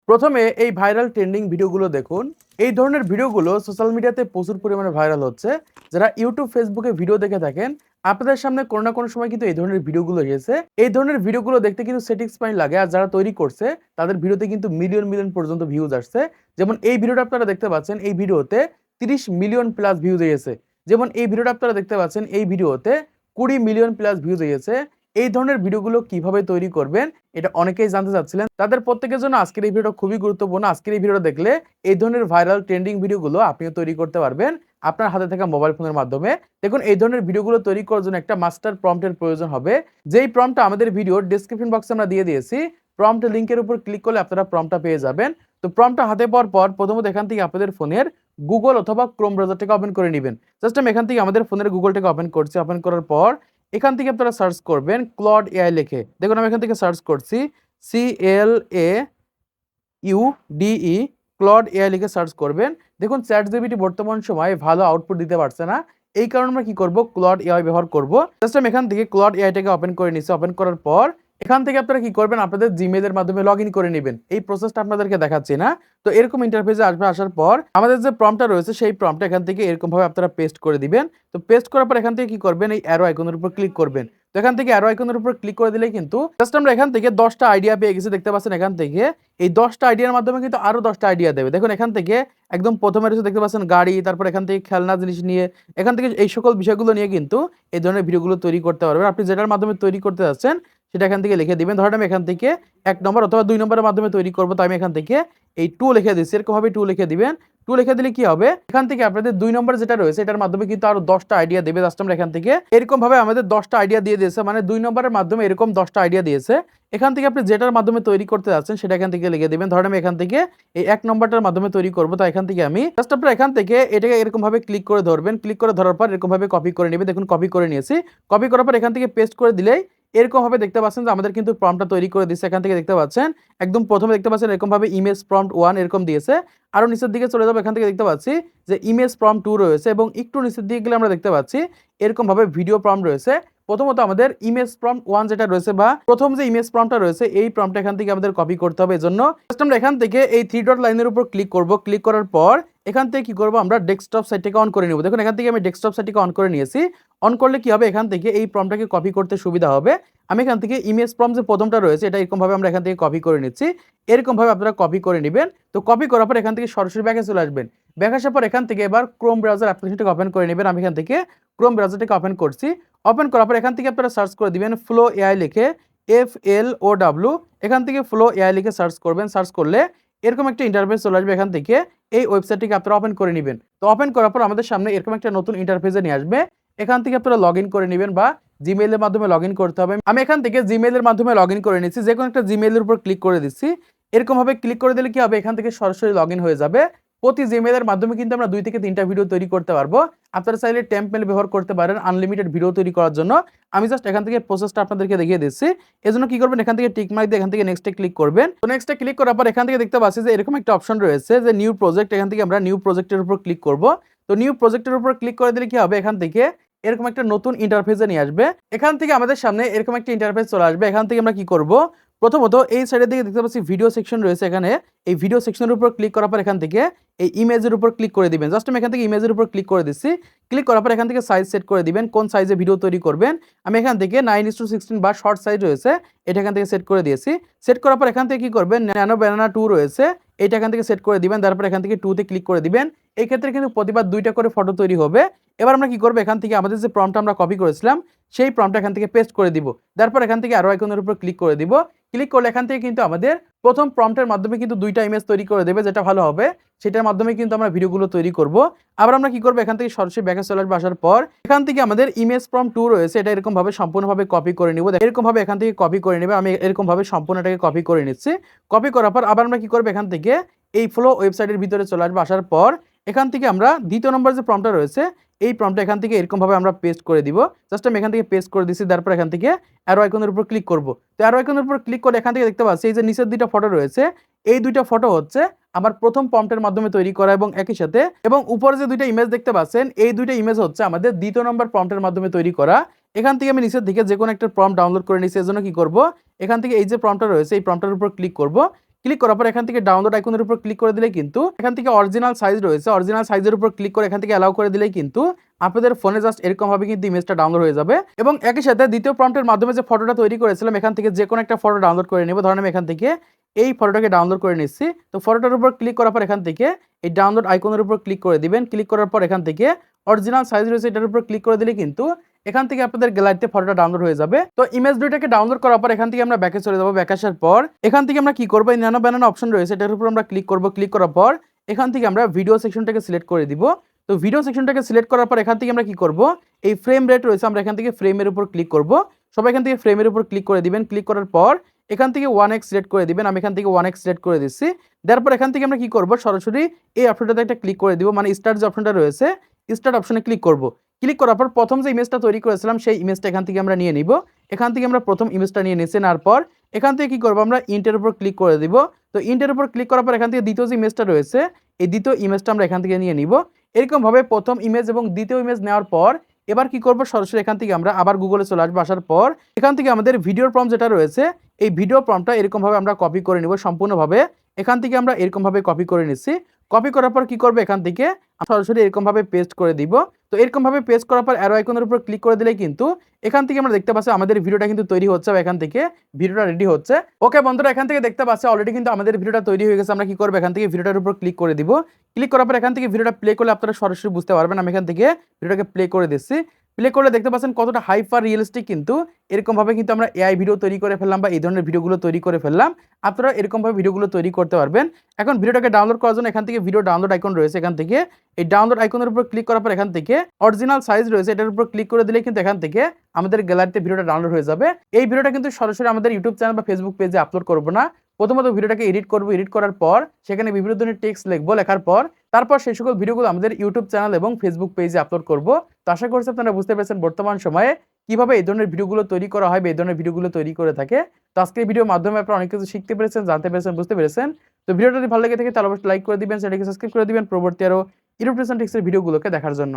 প্রথমে এই viral trending ভিডিওগুলো দেখুন। এই ধরনের ভিডিওগুলো সোশ্যাল মিডিয়াতে প্রচুর পরিমাণে ভাইরাল হচ্ছে। যারা ইউটিউব ফেসবুকে ভিডিও দেখে থাকেন, আপনাদের সামনে কোনো না কোনো সময় কিন্তু এই ধরনের ভিডিওগুলো এসেছে। এই ধরনের ভিডিওগুলো দেখতে কিন্তু স্যাটিসফাইং লাগে, আর যারা তৈরি করছে তাদের ভিডিওতে কিন্তু মিলিয়ন মিলিয়ন পর্যন্ত ভিউজ আসছে। যেমন এই ভিডিওটা আপনারা দেখতে পাচ্ছেন, এই ভিডিওতে 30 মিলিয়ন প্লাস ভিউজ এসেছে। যেমন এই ভিডিওটা আপনারা দেখতে পাচ্ছেন, এই ভিডিওতে 20 মিলিয়ন প্লাস ভিউজ এসেছে। এই ধরনের ভিডিওগুলো কিভাবে তৈরি করবেন এটা অনেকেই জানতে চাচ্ছিলেন। তাদের প্রত্যেকের জন্য আজকের এই ভিডিওটা খুবই গুরুত্বপূর্ণ। আজকের এই ভিডিওটা দেখলে এই ধরনের ভাইরাল ট্রেন্ডিং ভিডিওগুলো আপনিও তৈরি করতে পারবেন আপনার হাতে থাকা মোবাইল ফোনের মাধ্যমে। দেখুন, এই ধরনের ভিডিওগুলো তৈরি করার জন্য একটা মাস্টার প্রম্পটের প্রয়োজন হবে। যেই প্রম্পটটা আমাদের ভিডিওর ডেসক্রিপশন বক্সে আমরা দিয়ে দিয়েছি, প্রম্পট লিংকের উপর ক্লিক করলে আপনারা প্রম্পটটা পেয়ে যাবেন। তো প্রম্পটটা হাতে পাওয়ার পর প্রথমত এখান থেকে আপনাদের ফোনের গুগল অথবা ক্রোম ব্রাউজারটাকে ওপেন করে নেবেন। জাস্ট আমি এখান থেকে আমাদের ফোনের গুগলটাকে ওপেন করছি। ওপেন করার পর এখান থেকে আপনারা সার্চ করবেন ক্লড এআই লিখে। দেখুন, আমি এখান থেকে সার্চ করছি CLAUDE, ক্লড এআই লিখে সার্চ করবেন। দেখুন, চ্যাটজিপিটি বর্তমান সময়ে ভালো আউটপুট দিতে পারছে না। এই কারণে আমরা কি করব, ক্লড এআই ব্যবহার করব। জাস্ট আমি এখান থেকে ক্লড এআইটাকে ওপেন করে নিচ্ছি। ওপেন করার পর এখান থেকে আপনারা কি করবেন, আপনাদের জিমেইলের মাধ্যমে লগ ইন করে নেবেন। এই প্রসেসটা আপনাদেরকে দেখাচ্ছি না। তো এরকম ইন্টারফেসে আসবে। আসার পর আমাদের যে প্রম্পটটা রয়েছে সেই প্রম্পটটা এখান থেকে এরকম ভাবে আপনারা পেস্ট করে দিবেন। তো পেস্ট করার পর এখান থেকে কি করবেন, এই অ্যারো আইকনের উপর ক্লিক করবেন। তো এখান থেকে অ্যারো আইকনের উপর ক্লিক করে দিলে কিন্তু জাস্ট আমরা এখান থেকে 10টা আইডিয়া পেয়ে গেছি। দেখতে পাচ্ছেন এখান থেকে এই 10টা আইডিয়ার মাধ্যমে কিন্তু আরো 10টা আইডিয়া দেবে। দেখুন, এখান থেকে একদম প্রথমে রয়েছে দেখতে পাচ্ছেন গাড়ি, তারপর এখান থেকে খেলনা জিনিস নিয়ে, এখান থেকে এই সকল বিষয়গুলো নিয়ে কিন্তু এই ধরনের ভিডিওগুলো তৈরি করতে পারবেন। আপনি যেটার মাধ্যমে তৈরি করতে যাচ্ছেন সেটা এখান থেকে লিখে দিবেন। ধরেন আমি এখান থেকে 1 নম্বর অথবা 2 নম্বরের মাধ্যমে তৈরি করবো, তো আমি এখান থেকে এই 2 লিখে দিচ্ছি। এরকম ভাবে 2 লিখে দিবেন। 2 লিখে দিলে কি হবে, এখান থেকে আপনাদের 2 নম্বর যেটা রয়েছে এটার মাধ্যমে কিন্তু আরো 10টা আইডিয়া দেবে। জাস্ট আমরা এখান থেকে এরকম ভাবে আমাদের 10টা আইডিয়া দিয়ে দিয়েছে, মানে 2 নম্বরের মাধ্যমে এরকম 10টা আইডিয়া দিয়েছে। এখান থেকে আপনি যেটার মাধ্যমে তৈরি করতে যাচ্ছেন সেটা এখান থেকে লিখে দিবেন। ধরেন আমি এখান থেকে এই 1 নম্বরটার মাধ্যমে তৈরি করবো, তো এখান থেকে আমি জাস্ট আপনারা এখান থেকে এটাকে এরকম ভাবে ক্লিক করে ধরবেন। ক্লিক করে ধরার পর এরকম ভাবে কপি করে নেবেন। দেখুন, কপি করে নিয়েছি। কপি করার পর এখান থেকে পেস্ট করে দিলেই এরকম ভাবে দেখতে পাচ্ছেন যে আমাদের কিন্তু প্রম্পটটা তৈরি করে দিচ্ছে। এখান থেকে দেখতে পাচ্ছেন একদম প্রথমে দেখতে পাচ্ছেন এরকম ভাবে ইমেজ প্রম্পট 1 এরকম দিয়েছে। আরো নিচের দিকে চলে যাবো, এখান থেকে দেখতে পাচ্ছি যে ইমেজ প্রম্পট 2 রয়েছে, এবং একটু নিচের দিকে গেলে আমরা দেখতে পাচ্ছি এরকম ভাবে ভিডিও প্রম্পট রয়েছে। প্রথমত আমাদের ইমেজ প্রম্পট 1 যেটা রয়েছে বা প্রথম যে ইমেজ প্রম্পটটা রয়েছে এই প্রম্পটটা এখান থেকে আমাদের কপি করতে হবে। এজন্য জাস্ট আমরা এখান থেকে এই 3 ডট লাইনের উপর ক্লিক করব। ক্লিক করার পর এখান থেকে কি করব, আমরা ডেস্কটপ সাইটটাকে অন করে নেব। দেখুন, এখান থেকে আমি ডেস্কটপ সাইটটাকে অন করে নিয়েছি। অন করলে কি হবে, এখান থেকে এই প্রম্পটটাকে কপি করতে সুবিধা হবে। আমি এখান থেকে ইমেজ প্রম্পট যে প্রথমটা রয়েছে এটা এরকম ভাবে আমরা এখান থেকে কপি করে নিচ্ছি। এরকম ভাবে আপনারা কপি করে নেবেন। তো কপি করার পর এখান থেকে সরাসরি ব্যাকে চলে আসবেন। ব্যাক আসার পর এখান থেকে এবার ক্রোম ব্রাউজার অ্যাপ্লিকেশনটাকে ওপেন করে নেবেন। আমি এখান থেকে ক্রোম ব্রাউজারটাকে ওপেন করছি। ওপেন করার পর এখান থেকে আপনারা সার্চ করে দিবেন ফ্লো এআই লিখে, FLOW। এখান থেকে ফ্লো এআই লিখে সার্চ করবেন। সার্চ করলে এরকম একটা ইন্টারফেস চলে আসবে। এখান থেকে এই ওয়েবসাইটটিকে আপনারা ওপেন করে নেবেন। তো ওপেন করার পর আমাদের সামনে এরকম একটা নতুন ইন্টারফেসে নিয়ে আসবে। এখান থেকে আপনারা লগ ইন করে নেবেন বা জিমেইলের মাধ্যমে লগ ইন করতে হবে। আমি এখান থেকে জিমেইলের মাধ্যমে লগ ইন করে নিচ্ছি। যে কোনো একটা জিমেইলের উপর ক্লিক করে দিচ্ছি। এরকম ভাবে ক্লিক করে দিলে কি হবে, এখান থেকে সরাসরি লগ ইন হয়ে যাবে। প্রতি জিমেইলের মাধ্যমে কিন্তু আমরা 2 থেকে 3টা ভিডিও তৈরি করতে পারবো। আপনারা চাইলে টেম্পলেট ব্যবহার করতে পারেন আনলিমিটেড ভিডিও তৈরি করার জন্য। আমি জাস্ট এখান থেকে প্রসেসটা আপনাদেরকে দেখিয়ে দিচ্ছি। এজন্য কি করবেন, এখান থেকে টিক মার্ক দিয়ে এখান থেকে নেক্সটে ক্লিক করবেন। তো নেক্সটে ক্লিক করার পর এখান থেকে দেখতে পাচ্ছি যে এরকম একটা অপশন রয়েছে যে নিউ প্রজেক্ট। এখান থেকে আমরা নিউ প্রজেক্টের উপর ক্লিক করব। তো নিউ প্রজেক্টের উপর ক্লিক করে দিলে কি হবে, এখান থেকে এরকম একটা নতুন ইন্টারফেসে নিয়ে আসবে। এখান থেকে আমাদের সামনে এরকম একটা ইন্টারফেস চলে আসবে। এখান থেকে আমরা কি করব, প্রথমত এই সাইডের দিকে দেখতে পাচ্ছি ভিডিও সেকশন রয়েছে। এখানে এই ভিডিও সেকশনের উপর ক্লিক করার পর এখান থেকে এই ইমেজের উপর ক্লিক করে দিবেন। জাস্ট আমি এখান থেকে ইমেজের উপর ক্লিক করে দিচ্ছি। ক্লিক করার পর এখান থেকে সাইজ সেট করে দিবেন, কোন সাইজে ভিডিও তৈরি করবেন। আমি এখান থেকে 9:16 বা শর্ট সাইজ রয়েছে এটা এখান থেকে সেট করে দিয়েছি। সেট করার পর এখান থেকে কি করবেন, ন্যানো ব্যানানা 2 রয়েছে এটা এখান থেকে সেট করে দিবেন। তারপর এখান থেকে 2 তে ক্লিক করে দিবেন। এই ক্ষেত্রে কিন্তু প্রতিবার 2টা করে ফটো তৈরি হবে। এবার আমরা কি করব, এখান থেকে আমাদের যে প্রম্পটটা আমরা কপি করেছিলাম সেই প্রম্পটটা এখান থেকে পেস্ট করে দিব। তারপর এখান থেকে আরো আইকনের উপর ক্লিক করে দিব। ক্লিক করলে এখান থেকে কিন্তু আমাদের প্রথম প্রম্পটের মাধ্যমে কিন্তু 2টা ইমেজ তৈরি করে দেবে, যেটা ভালো হবে। সেটার মাধ্যমে কিন্তু আমরা ভিডিওগুলো তৈরি করব। আবার আমরা কি করব, এখান থেকে সরাসরি ব্যাকে চলে আসবো। আসার পর এখান থেকে আমাদের ইমেজ প্রম্পট 2 রয়েছে এটা এরকম ভাবে সম্পূর্ণভাবে কপি করে নিব। এরকম ভাবে এখান থেকে কপি করে নেবে। আমি এরকম ভাবে সম্পূর্ণটাকে কপি করে নিচ্ছি। কপি করার পর আবার আমরা কি করব, এখান থেকে এই ফ্লো ওয়েবসাইটের ভিতরে চলে আসবো। আসার পর এখান থেকে আমরা দ্বিতীয় নম্বর যে প্রম্পটটা রয়েছে এই প্রম্পটটা এখান থেকে এরকম ভাবে আমরা পেস্ট করে দিব। জাস্ট আমি এখান থেকে পেস্ট করে দিচ্ছি। তারপর এখান থেকে অ্যারো আইকনের উপর ক্লিক করব। তো অ্যারো আইকনের উপর ক্লিক করে এখান থেকে দেখতে পাচ্ছি এই যে নিচের 2টা ফটো রয়েছে এই 2টা ফটো হচ্ছে আমার প্রথম প্রম্পটের মাধ্যমে তৈরি করা, এবং একই সাথে এবং উপরে যে 2টা ইমেজ দেখতে পাচ্ছেন এই 2টা ইমেজ হচ্ছে আমাদের দ্বিতীয় নম্বর প্রম্পটের মাধ্যমে তৈরি করা। এখান থেকে আমি নিচের দিকে যে কোনো একটা প্রম্পট ডাউনলোড করে নিচ্ছি। এজন্য কি করব, এখান থেকে এই যে প্রম্পটটা রয়েছে এই প্রম্পটের উপর ক্লিক করব। ক্লিক করার পর এখান থেকে ডাউনলোড আইকনের উপর ক্লিক করে দিলে কিন্তু এখান থেকে অরিজিনাল সাইজ রয়েছে, অরিজিনাল সাইজের উপর ক্লিক করে এখান থেকে অ্যালাউ করে দিলেই কিন্তু আপনাদের ফোনে জাস্ট এরকম ভাবে কিন্তু ইমেজটা ডাউনলোড হয়ে যাবে। এবং একই সাথে দ্বিতীয় প্রম্পটের মাধ্যমে যে ফটোটা তৈরি করেছিলাম এখান থেকে যে কোনো একটা ফটো ডাউনলোড করে নেব। ধরেন আমি এখান থেকে এই ফটোটাকে ডাউনলোড করে নিচ্ছি। তো ফটোটার উপর ক্লিক করার পর এখান থেকে এই ডাউনলোড আইকনের উপর ক্লিক করে দিবেন। ক্লিক করার পর এখান থেকে অরিজিনাল সাইজ রয়েছে এটার উপর ক্লিক করে দিলে কিন্তু এখান থেকে আপনাদের গ্যালারিতে ফটোটা ডাউনলোড হয়ে যাবে। তো ইমেজ দুইটাকে ডাউনলোড করার পর এখান থেকে আমরা ব্যাকে চলে যাবো। ব্যাক আসার পর এখান থেকে আমরা কি করব, এই ন্যানো ব্যানানো অপশন রয়েছে এটার উপর আমরা ক্লিক করব। ক্লিক করার পর এখান থেকে আমরা ভিডিও সেকশনটাকে সিলেক্ট করে দিব। তো ভিডিও সেকশনটাকে সিলেক্ট করার পর এখান থেকে আমরা কি করব, এই ফ্রেম রেট রয়েছে আমরা এখান থেকে ফ্রেমের উপর ক্লিক করব। সবাই এখান থেকে ফ্রেমের উপর ক্লিক করে দিবেন। ক্লিক করার পর এখান থেকে 1x সিলেক্ট করে দিবেন। আমি এখান থেকে 1x সিলেক্ট করে দিচ্ছি। দেওয়ার পর এখান থেকে আমরা কি করব, সরাসরি এই অপশনটাতে একটা ক্লিক করে দিব, মানে স্টার্ট যে অপশনটা রয়েছে স্টার্ট অপশনে ক্লিক করব। ক্লিক করার পর প্রথম যে ইমেজটা তৈরি করেছিলাম সেই ইমেজটা এখান থেকে আমরা নিয়ে নিব। এখান থেকে আমরা প্রথম ইমেজটা নিয়ে নিচ্ছি। নেওয়ার পর এখান থেকে কি করব, আমরা ইন্টের উপর ক্লিক করে দিব। তো ইন্টের উপর ক্লিক করার পর এখান থেকে দ্বিতীয় যে ইমেজটা রয়েছে এই দ্বিতীয় ইমেজটা আমরা এখান থেকে নিয়ে নিব। এরকম ভাবে প্রথম ইমেজ এবং দ্বিতীয় ইমেজ নেওয়ার পর এবার কি করব, সরাসরি এখান থেকে আমরা আবার গুগলে চলে আসবো। আসার পর এখান থেকে আমাদের ভিডিওর প্রম্পট যেটা রয়েছে এই ভিডিও প্রম্পটটা এরকম ভাবে আমরা কপি করে নিব সম্পূর্ণভাবে। এখান থেকে আমরা এরকম ভাবে কপি করে নিচ্ছি। কপি করার পর কি করব, এখান থেকে সরাসরি এরকম ভাবে পেস্ট করে দিব। তো এরকম ভাবে পেস্ট করার পর অ্যারো আইকনের উপর ক্লিক করে দিলে কিন্তু এখান থেকে আমরা দেখতে পাচ্ছি আমাদের ভিডিওটা কিন্তু তৈরি হচ্ছে, বা এখান থেকে ভিডিওটা রেডি হচ্ছে। ওকে বন্ধুরা, এখান থেকে দেখতে পাচ্ছি অলরেডি কিন্তু আমাদের ভিডিওটা তৈরি হয়ে গেছে। আমরা কি করব, এখান থেকে ভিডিওটার উপর ক্লিক করে দিব। ক্লিক করার পর এখান থেকে ভিডিওটা প্লে করলে আপনারা সরাসরি বুঝতে পারবেন। আমি এখান থেকে ভিডিওটাকে প্লে করে দিচ্ছি। প্লে করলে দেখতে পাচ্ছেন কতটা হাইপার রিয়েলিস্টিক, কিন্তু এরকম ভাবে কিন্তু আমরা এআই ভিডিও তৈরি করে ফেললাম, বা এই ধরনের ভিডিওগুলো তৈরি করে ফেললাম। আপনারা এরকম ভাবে ভিডিওগুলো তৈরি করতে পারবেন। এখন ভিডিওটাকে ডাউনলোড করার জন্য এখান থেকে ভিডিও ডাউনলোড আইকন রয়েছে, এখান থেকে এই ডাউনলোড আইকনের উপর ক্লিক করার পর এখান থেকে অরিজিনাল সাইজ রয়েছে এটার উপর ক্লিক করে দিলে কিন্তু এখান থেকে আমাদের গ্যালারিতে ভিডিওটা ডাউনলোড হয়ে যাবে। এই ভিডিওটা কিন্তু সরাসরি আমাদের ইউটিউব চ্যানেল বা ফেসবুক পেজে আপলোড করব না। প্রথমত ভিডিওটাকে এডিট করব, এডিট করার পর সেখানে বিভিন্ন ধরনের টেক্সট লিখবো, লেখার পর তারপর সেই সকল ভিডিওগুলো আমাদের ইউটিউব চ্যানেল এবং ফেসবুক পেজে আপলোড করব। তো আশা করছি আপনারা বুঝতে পেরেছেন বর্তমান সময়ে কিভাবে এই ধরনের ভিডিওগুলো তৈরি করা হয় বা এই ধরনের ভিডিওগুলো তৈরি করে থাকে। তো আজকে এই ভিডিওর মাধ্যমে আপনারা অনেক কিছু শিখতে পেরেছেন, জানতে পেরেছেন, বুঝতে পেরেছেন। তো ভিডিওটা যদি ভালো লেগে থাকে তাহলে অবশ্যই লাইক করে দিবেন, চ্যানেলকে সাবস্ক্রাইব করে দিবেন পরবর্তী আরো ইউটিউব টিপস এর ভিডিওগুলোকে দেখার জন্য।